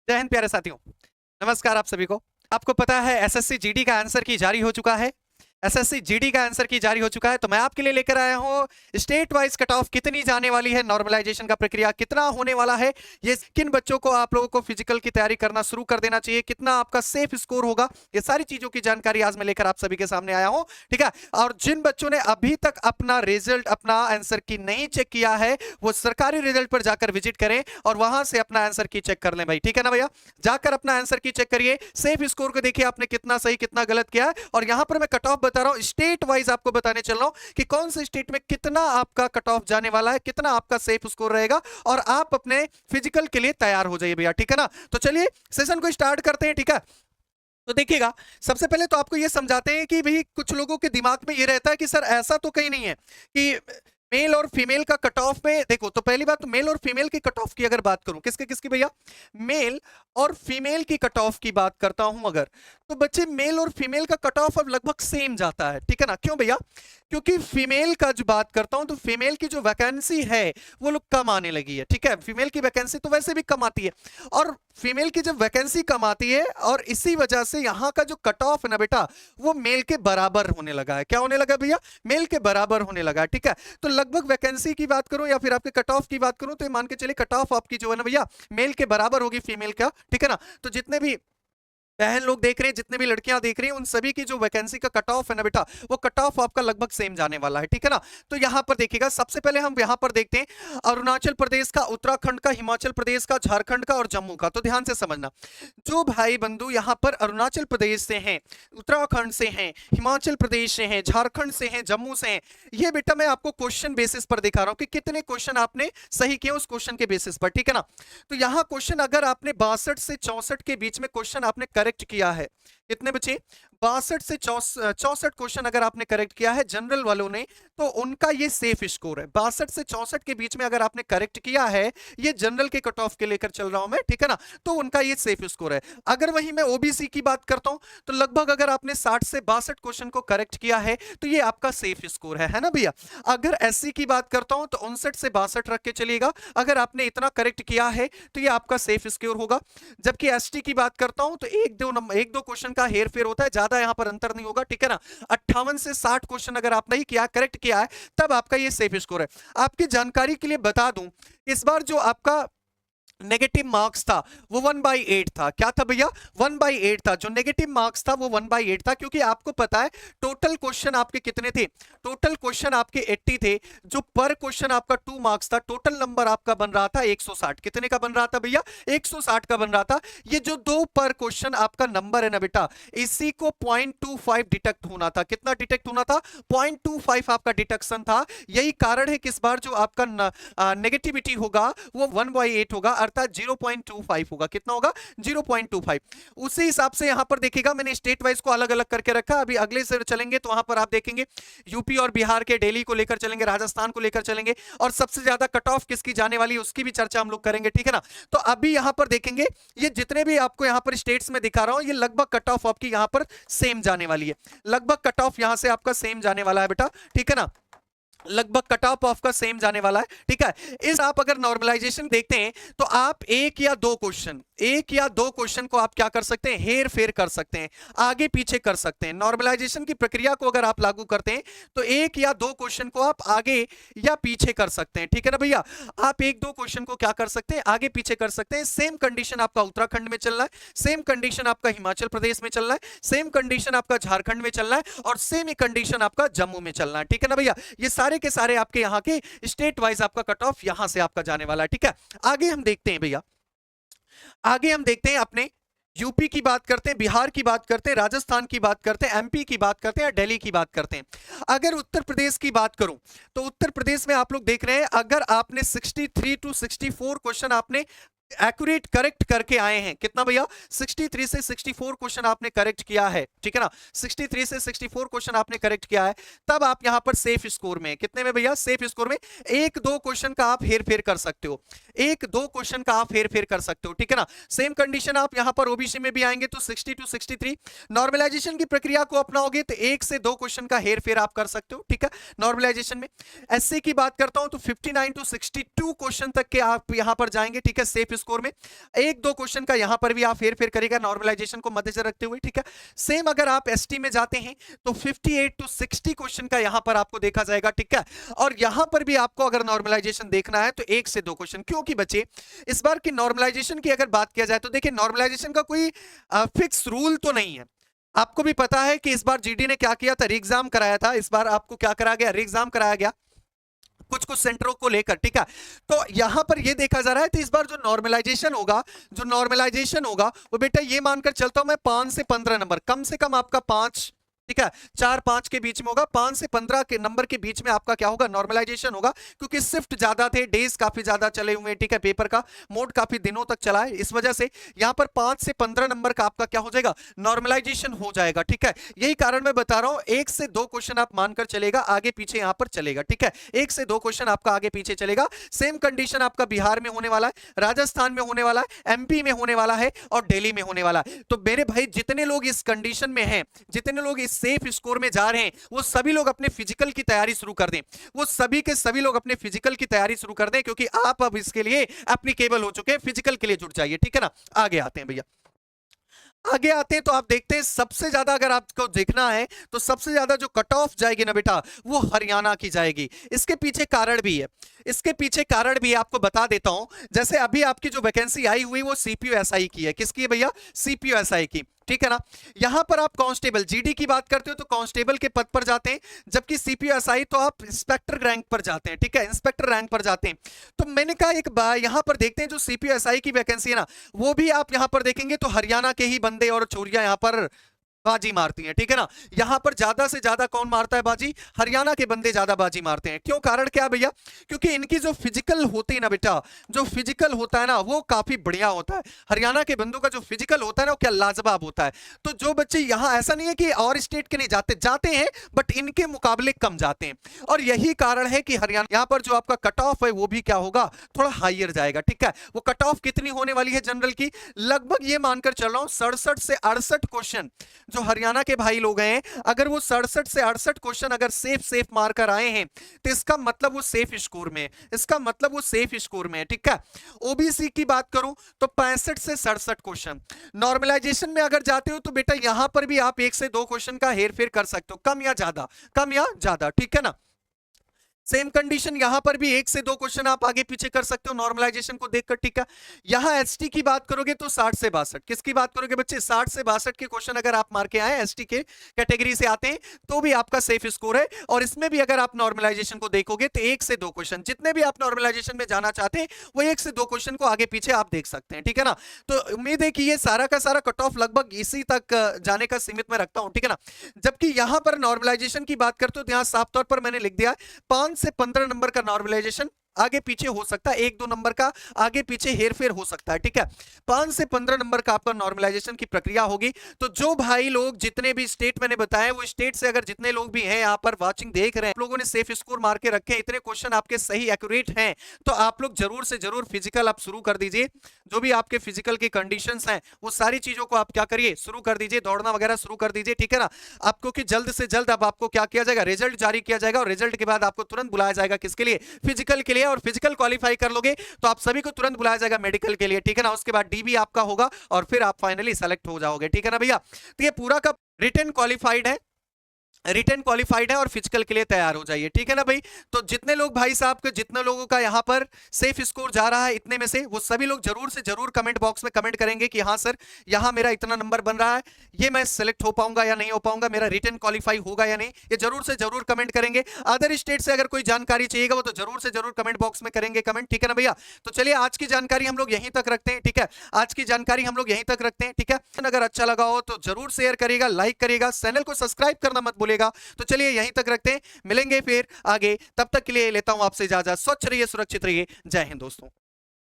जय हिंद प्यारे साथियों। नमस्कार आप सभी को। आपको पता है एसएससी जीडी का आंसर की जारी हो चुका है। एसएससी जीडी का आंसर की जारी हो चुका है, तो मैं आपके लिए लेकर आया हूं स्टेट वाइज कट ऑफ कितनी जाने वाली है, नॉर्मलाइजेशन का प्रक्रिया कितना होने वाला है, ये किन बच्चों को आप लोगों को फिजिकल की तैयारी करना शुरू कर देना चाहिए, कितना आपका सेफ स्कोर होगा, ये सारी चीजों की जानकारी आज मैं लेकर आप सभी के सामने आया हूं। ठीक है, और जिन बच्चों ने अभी तक अपना रिजल्ट, अपना आंसर की नहीं चेक किया है, वो सरकारी रिजल्ट पर जाकर विजिट करें और वहां से अपना आंसर की चेक कर लें भाई। ठीक है ना भैया, जाकर अपना आंसर की चेक करिए, सेफ स्कोर को देखिए आपने कितना सही कितना गलत किया है। और यहां पर मैं कट ऑफ बता रहा हूं, स्टेट वाइज आपको बताने चल रहा हूं कि कौन से स्टेट में कितना आपका कट ऑफ जाने वाला है, कितना आपका सेफ स्कोर रहेगा, और आप अपने फिजिकल के लिए तैयार हो जाइए भैया। ठीक है ना, तो चलिए सेशन को स्टार्ट करते हैं। ठीक है, तो देखिएगा, सबसे पहले तो आपको ये समझाते हैं कि भाई कुछ लोगों के दिमाग में ये रहता है कि सर ऐसा तो कहीं नहीं है कि मेल और फीमेल का कट ऑफ में देखो। तो पहली बात तो मेल और फीमेल की कट ऑफ की अगर बात करूं, किसके किसकी भैया, मेल और फीमेल की कट ऑफ की बात करता हूं अगर, तो बच्चे मेल और फीमेल का कट ऑफ अब लगभग सेम जाता है। ठीक है ना, क्यों भैया, क्योंकि फीमेल का जो बात करता हूं तो फीमेल की जो वैकेंसी है वो लोग कम आने लगी है। ठीक है, फीमेल की वैकेंसी तो वैसे भी कम आती है, और फीमेल की जब वैकेंसी कम आती है और इसी वजह से यहां का जो कट ऑफ है ना बेटा, वो मेल के बराबर होने लगा है। क्या होने लगा भैया, मेल के बराबर होने लगा है। ठीक है, तो लगभग वैकेंसी की बात करूं या फिर आपके कट ऑफ की बात करूं तो मान के चलिए कट ऑफ आपकी जो है ना भैया मेल के बराबर होगी फीमेल का। ठीक है ना, तो जितने भी बहन लोग देख रहे हैं, जितने भी लड़कियां देख रही हैं, उन सभी की जो वैकेंसी का कट ऑफ है ना बेटा, वो कट ऑफ आपका लगभग सेम जाने वाला है। ठीक है ना, तो यहां पर देखिएगा, सबसे पहले हम यहां पर देखते हैं अरुणाचल प्रदेश का, उत्तराखंड का, हिमाचल प्रदेश का, झारखंड का और जम्मू का। तो ध्यान से समझना, जो भाई बंधु यहां पर अरुणाचल प्रदेश से हैं, उत्तराखंड से हैं, हिमाचल प्रदेश से हैं, झारखंड से हैं, जम्मू से हैं, ये बेटा मैं आपको क्वेश्चन बेसिस पर दिखा रहा हूं कि कितने क्वेश्चन आपने सही किए उस क्वेश्चन के बेसिस पर। ठीक है ना, तो यहां क्वेश्चन अगर आपने 62 से 64 के बीच में क्वेश्चन आपने करेक्ट किया है, कितने बचे, 62 से 64 क्वेश्चन अगर आपने करेक्ट किया है जनरल वालों ने, तो उनका ये सेफ स्कोर है। 62 से 64 के बीच में अगर आपने करेक्ट किया है, ये जनरल के कट ऑफ के लेकर चल रहा हूं मैं। ठीक है ना, तो उनका ये सेफ स्कोर है। अगर वहीं मैं ओबीसी की बात करता हूं तो लगभग अगर आपने 60 से 62 क्वेश्चन को करेक्ट किया है तो ये आपका सेफ स्कोर है ना भैया। अगर एससी की बात करता हूं तो 59 से 62 रख के चलिएगा, अगर आपने इतना करेक्ट किया है तो ये आपका सेफ स्कोर होगा। जबकि एसटी की बात करता हूं तो एक दो क्वेश्चन का हेर फेर होता है, ज्यादा यहां पर अंतर नहीं होगा। ठीक है ना, 58 से 60 क्वेश्चन अगर आप नहीं किया, करेक्ट किया है, तब आपका ये सेफ स्कोर है। आपकी जानकारी के लिए बता दूं, इस बार जो आपका नेगेटिव मार्क्स था वो 1/8 था। क्या था भैया, 1/8 था। जो नेगेटिव मार्क्स था वो 1/8 था, क्योंकि आपको पता है टोटल क्वेश्चन आपके कितने थे, टोटल क्वेश्चन आपके 80 थे, जो पर क्वेश्चन आपका 2 मार्क्स था, टोटल नंबर आपका बन रहा था 160। कितने का बन रहा था भैया, 160 का बन रहा था। ये जो 2 पर क्वेश्चन आपका नंबर है ना बेटा, इसी को 0.25 डिटेक्ट होना था। कितना डिटेक्ट होना था, 0.25 आपका डिटेक्शन था। यही कारण है कि इस बार जो आपका नेगेटिविटी होगा वो 1/8 होगा, अर्थात 0.25 होगा। कितना होगा, 0.25। उसी हिसाब से यहां पर देखिएगा, मैंने स्टेट वाइज को अलग अलग करके रखा। अभी अगले से चलेंगे तो वहां पर आप देखेंगे यूपी और बिहार के, दिल्ली को लेकर चलेंगे, राजस्थान को लेकर चलेंगे, और सबसे ज्यादा कट ऑफ किसकी जाने वाली है उसकी भी चर्चा हम लोग करेंगे। ठीक है ना, तो अभी यहां पर देखेंगे ये जितने भी आपको यहां पर स्टेट्स में दिखा रहा हूं, ये लगभग कट ऑफ आपकी यहां पर सेम जाने वाली है। लगभग कट ऑफ यहां से आपका सेम जाने वाला है बेटा। ठीक है ना, लगभग कट ऑफ आपका सेम जाने वाला है। ठीक है, इस आप अगर नॉर्मलाइजेशन देखते हैं तो आप एक या दो क्वेश्चन को आप क्या कर सकते हैं, हेर फेर कर सकते हैं, आगे पीछे कर सकते हैं। नॉर्मलाइजेशन की प्रक्रिया को अगर आप लागू करते हैं तो एक या दो क्वेश्चन को आप आगे या पीछे कर सकते हैं। ठीक है ना भैया, आप एक दो क्वेश्चन को क्या कर सकते हैं, आगे पीछे कर सकते हैं। सेम कंडीशन आपका उत्तराखंड में चल रहा है, सेम कंडीशन आपका हिमाचल प्रदेश में चल रहा है, सेम कंडीशन आपका झारखंड में चल रहा है, और सेम ही कंडीशन आपका जम्मू में चल रहा है। ठीक है ना भैया, ये सारे के सारे आपके यहां के स्टेट वाइज आपका कट ऑफ यहां से आपका जाने वाला है। ठीक है, आगे हम देखते हैं भैया, आगे हम देखते हैं अपने यूपी की बात करते हैं, बिहार की बात करते हैं, राजस्थान की बात करते हैं, एमपी की बात करते हैं, दिल्ली की बात करते हैं। अगर उत्तर प्रदेश की बात करूं तो उत्तर प्रदेश में आप लोग देख रहे हैं, अगर आपने 63 to 64 क्वेश्चन आपने एक्यूरेट करेक्ट करके आए हैं, कितना भैया, 63 से 64 क्वेश्चन आपने करेक्ट किया है। ठीक है ना, 63 से 64 क्वेश्चन आपने करेक्ट किया है, तब आप यहां पर सेफ स्कोर में, कितने में भैया, सेफ स्कोर में। एक दो क्वेश्चन का आप हेर फेर कर सकते हो, एक दो क्वेश्चन का आप हेर फेर कर सकते हो। ठीक है ना, सेम कंडीशन आप यहां पर ओबीसी में भी आएंगे तो 60 to 63। नॉर्मलाइजेशन की प्रक्रिया को अपनाओगे तो एक से दो क्वेश्चन का हेर फेर आप कर सकते हो। ठीक है, नॉर्मलाइजेशन में एससी की बात करता हूं तो 59 to 62 क्वेश्चन तक के आप यहां पर जाएंगे। ठीक है, सेफ स्कोर में। एक दो क्वेश्चन का यहां पर भी आप हेर फेर करेगा नॉर्मलाइजेशन को मद्देनजर रखते हुए, ठीक है। सेम अगर आप एसटी में जाते हैं तो 58 टू 60 क्वेश्चन का यहां पर आपको देखा जाएगा, ठीक है। और यहां पर भी आपको अगर नॉर्मलाइजेशन देखना है तो 1 से 2 क्वेश्चन, क्योंकि बच्चे इस बार की नॉर्मलाइजेशन की अगर बात किया जाए तो देखिए नॉर्मलाइजेशन का कोई फिक्स रूल तो नहीं है। आपको भी पता है कि इस बार जीडी ने क्या किया था, री एग्जाम कराया था। इस बार आपको क्या कराया गया, री एग्जाम कराया गया कुछ कुछ सेंटरों को लेकर, ठीक है। तो यहां पर ये देखा जा रहा है तो इस बार जो नॉर्मलाइजेशन होगा वो बेटा ये मानकर चलता हूं मैं 5 से 15 नंबर, कम से कम आपका 5, ठीक है, 4-5 के बीच में होगा। 5 से 15 के नंबर के बीच में आपका क्या होगा, नॉर्मलाइजेशन होगा, क्योंकि शिफ्ट ज्यादा थे, डेज काफी ज्यादा चले हुए, ठीक है, पेपर का मोड काफी दिनों तक चला है, इस वजह से यहां पर 5 से 15 नंबर का आपका क्या हो जाएगा, नॉर्मलाइजेशन हो जाएगा, ठीक है। यही कारण मैं बता रहा हूं 1 से 2 क्वेश्चन आप मानकर चलेगा, आगे पीछे यहां पर चलेगा, ठीक है। 1 से 2 क्वेश्चन आपका आगे पीछे चलेगा। सेम कंडीशन आपका बिहार में होने वाला है, राजस्थान में होने वाला है, एमपी में होने वाला है और दिल्ली में होने वाला है। तो मेरे भाई जितने लोग इस कंडीशन में हैं, जितने लोग इस सेफ स्कोर में जा रहे हैं, वो सभी लोग अपने फिजिकल की तैयारी शुरू कर दें। वो सभी के सभी लोग अपने फिजिकल की तैयारी शुरू कर दें, क्योंकि आप अब इसके लिए एप्लीकेबल हो चुके हैं, फिजिकल के लिए जुट जाइए, ठीक है ना। आगे आते हैं भैया, आगे आते हैं तो आप देखते हैं सबसे ज्यादा अगर आपको देखना है तो सबसे ज्यादा जो कट ऑफ जाएगी ना बेटा वो हरियाणा की जाएगी। इसके पीछे कारण भी है, इसके पीछे कारण भी आपको बता देता हूं। जैसे अभी आपकी जो वैकेंसी आई हुई वो सीपीयू एसआई की है, किसकी है भैया, सीपीयू एसआई की, ठीक है ना। यहां पर आप कांस्टेबल जीडी की बात करते हो तो कांस्टेबल के पद पर जाते हैं, जबकि सीपीयू एसआई तो आप इंस्पेक्टर रैंक पर जाते हैं, ठीक है, इंस्पेक्टर रैंक पर जाते हैं। तो मैंने कहा एक यहां पर देखते हैं जो सीपीयू एसआई की वैकेंसी है ना, वो भी आप यहां पर देखेंगे तो हरियाणा के ही बंदे और छोरियां यहां पर बाजी मारती हैं, ठीक है ना। यहां पर ज्यादा से ज्यादा कौन मारता है बाजी, हरियाणा के बंदे ज्यादा बाजी मारते हैं। क्यों, कारण क्या भैया, क्योंकि इनकी जो फिजिकल होती है ना बेटा, जो फिजिकल होता है ना वो काफी बढ़िया होता है। हरियाणा के बंदों का जो फिजिकल होता है ना वो क्या लाजवाब होता है। तो जो बच्चे यहां, ऐसा नहीं है कि और स्टेट के नहीं जाते हैं, बट इनके मुकाबले कम जाते हैं। और यही कारण है कि हरियाणा यहां पर जो आपका कट ऑफ है वो भी क्या होगा, थोड़ा हाइयर जाएगा, ठीक है। वो कट ऑफ कितनी होने वाली है जनरल की, लगभग ये मानकर चल रहा हूं 67 से 68 क्वेश्चन जो हरियाणा के भाई लोग हैं, अगर वो 67 से 68 क्वेश्चन अगर सेफ मार कर आए हैं तो इसका मतलब वो सेफ स्कोर में, इसका मतलब वो सेफ स्कोर में है, ठीक है। ओबीसी की बात करूं तो 65 से 67 क्वेश्चन। नॉर्मलाइजेशन में अगर जाते हो तो बेटा यहां पर भी आप 1 से 2 क्वेश्चन का हेरफेर कर सकते हो, कम या ज्यादा, ठीक है ना। सेम कंडीशन यहां पर भी 1 से 2 क्वेश्चन आप आगे पीछे कर सकते हो नॉर्मलाइजेशन को देखकर, ठीक है। यहां एसटी की बात करोगे तो 60 से 62, किसकी बात करोगे बच्चे, 60 से 62 के क्वेश्चन अगर आप मार के आए, एसटी के कैटेगरी से आते हैं तो भी आपका सेफ स्कोर है। और इसमें भी अगर आप नॉर्मलाइजेशन को देखोगे तो 1 से 2 क्वेश्चन, जितने भी आप नॉर्मलाइजेशन में जाना चाहते हैं वो 1 से 2 क्वेश्चन को आगे पीछे आप देख सकते हैं, ठीक है ना। तो उम्मीद है कि ये सारा का सारा कट ऑफ लगभग इसी तक जाने का सीमित में रखता हूं, ठीक है ना। जबकि यहां पर नॉर्मलाइजेशन की बात करते हो तो यहां साफ तौर पर मैंने लिख दिया 5 से 15 नंबर का नॉर्मलाइजेशन आगे पीछे हो सकता है, 1-2 नंबर का आगे पीछे हेरफेर हो सकता है, ठीक है। 5 से 15 नंबर का आपका नॉर्मलाइजेशन की प्रक्रिया होगी। तो जो भाई लोग जितने भी स्टेट मैंने बताया वो स्टेट से अगर जितने लोग भी हैं यहाँ पर वाचिंग देख रहे हैं, लोगों ने सेफ स्कोर मार के रखे हैं, इतने क्वेश्चन आपके सही एक्यूरेट हैं, तो आप लोग जरूर से जरूर फिजिकल आप शुरू कर दीजिए। जो भी आपके फिजिकल की कंडीशंस हैं वो सारी चीजों को आप क्या करिए, शुरू कर दीजिए, दौड़ना वगैरह शुरू कर दीजिए, ठीक है ना। आपको कि जल्द से जल्द अब आपको क्या किया जाएगा, रिजल्ट जारी किया जाएगा और रिजल्ट के बाद आपको तुरंत बुलाया जाएगा किसके लिए, फिजिकल के लिए। और फिजिकल क्वालिफाई कर लोगे तो आप सभी को तुरंत बुलाया जाएगा मेडिकल के लिए, ठीक है ना। उसके बाद डीबी आपका होगा और फिर आप फाइनली सेलेक्ट हो जाओगे, ठीक है ना भैया। तो ये पूरा का रिटन क्वालिफाइड है, रिटर्न क्वालिफाइड है और फिजिकल के लिए तैयार हो जाइए, ठीक है ना भाई। तो जितने लोग भाई साहब के, जितने लोगों का यहां पर सेफ स्कोर जा रहा है इतने में से, वो सभी लोग जरूर से जरूर कमेंट बॉक्स में कमेंट करेंगे कि हाँ सर यहां मेरा इतना नंबर बन रहा है, ये मैं सेलेक्ट हो पाऊंगा या नहीं हो पाऊंगा, मेरा रिटर्न क्वालिफाई होगा या नहीं, ये जरूर से जरूर कमेंट करेंगे। अदर स्टेट से अगर कोई जानकारी चाहिएगा वो तो जरूर से जरूर कमेंट बॉक्स में करेंगे कमेंट, ठीक है ना भैया। तो चलिए आज की जानकारी हम लोग यहीं तक रखते हैं, ठीक है, आज की जानकारी हम लोग यहीं तक रखते हैं, ठीक है। अगर अच्छा लगा हो तो जरूर शेयर करिएगा, लाइक करिएगा, चैनल को सब्सक्राइब करना मत भूलेगा। तो चलिए यहीं तक रखते हैं, मिलेंगे फिर आगे, तब तक के लिए लेता हूं आपसे इजाजत। स्वच्छ रहिए, सुरक्षित रहिए, जय हिंद दोस्तों।